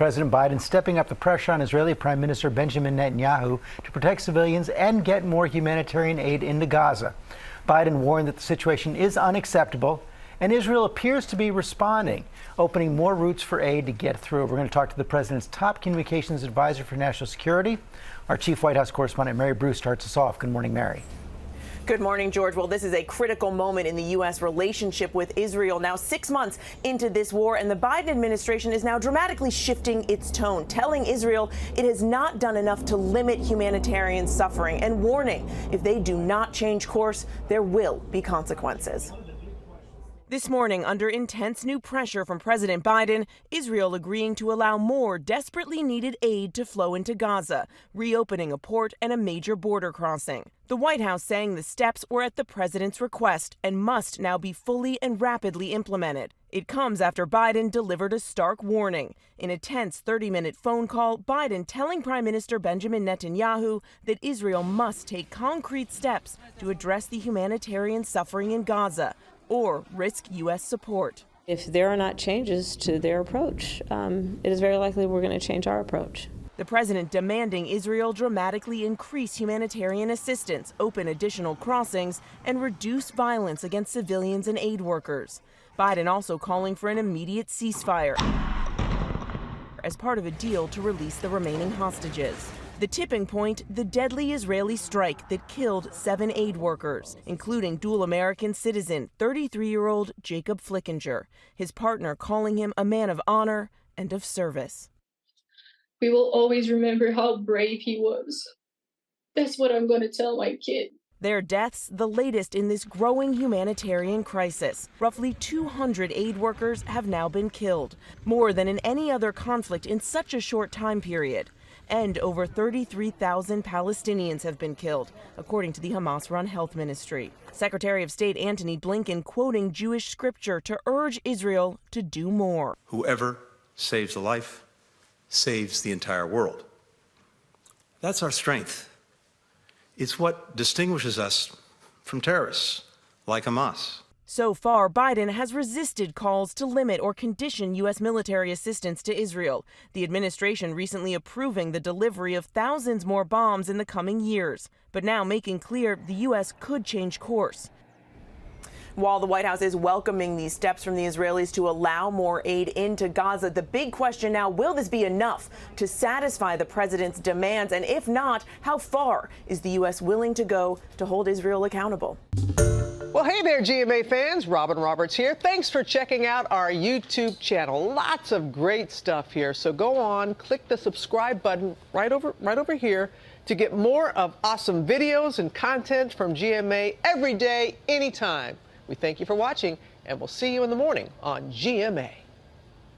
President Biden stepping up the pressure on Israeli Prime Minister Benjamin Netanyahu to protect civilians and get more humanitarian aid into Gaza. Biden warned that the situation is unacceptable, and Israel appears to be responding, opening more routes for aid to get through. We're going to talk to the president's top communications advisor for national security. Our chief White House correspondent, Mary Bruce, starts us off. Good morning, Mary. Good morning, George. Well, this is a critical moment in the U.S. relationship with Israel. Now 6 months into this war, and the Biden administration is now dramatically shifting its tone, telling Israel it has not done enough to limit humanitarian suffering, and warning if they do not change course, there will be consequences. This morning, under intense new pressure from President Biden, Israel agreeing to allow more desperately needed aid to flow into Gaza, reopening a port and a major border crossing. The White House saying the steps were at the president's request and must now be fully and rapidly implemented. It comes after Biden delivered a stark warning. In a tense 30-minute phone call, Biden telling Prime Minister Benjamin Netanyahu that Israel must take concrete steps to address the humanitarian suffering in Gaza, or risk U.S. support. If there are not changes to their approach, it is very likely we're going to change our approach. The president demanding Israel dramatically increase humanitarian assistance, open additional crossings, and reduce violence against civilians and aid workers. Biden also calling for an immediate ceasefire as part of a deal to release the remaining hostages. The tipping point, the deadly Israeli strike that killed 7 aid workers, including dual American citizen 33-year-old Jacob Flickinger, his partner calling him a man of honor and of service. We will always remember how brave he was. That's what I'm going to tell my kid. Their deaths, the latest in this growing humanitarian crisis. Roughly 200 aid workers have now been killed, more than in any other conflict in such a short time period. And over 33,000 Palestinians have been killed, according to the Hamas-run health ministry. Secretary of State Antony Blinken quoting Jewish scripture to urge Israel to do more. Whoever saves a life saves the entire world. That's our strength. It's what distinguishes us from terrorists like Hamas. So far, Biden has resisted calls to limit or condition U.S. military assistance to Israel, the administration recently approving the delivery of thousands more bombs in the coming years, but now making clear the U.S. could change course. While the White House is welcoming these steps from the Israelis to allow more aid into Gaza, the big question now, will this be enough to satisfy the president's demands? And if not, how far is the U.S. willing to go to hold Israel accountable? Well, hey there, GMA fans. Robin Roberts here. Thanks for checking out our YouTube channel. Lots of great stuff here. So go on, click the subscribe button right over here to get more of awesome videos and content from GMA every day, anytime. We thank you for watching, and we'll see you in the morning on GMA.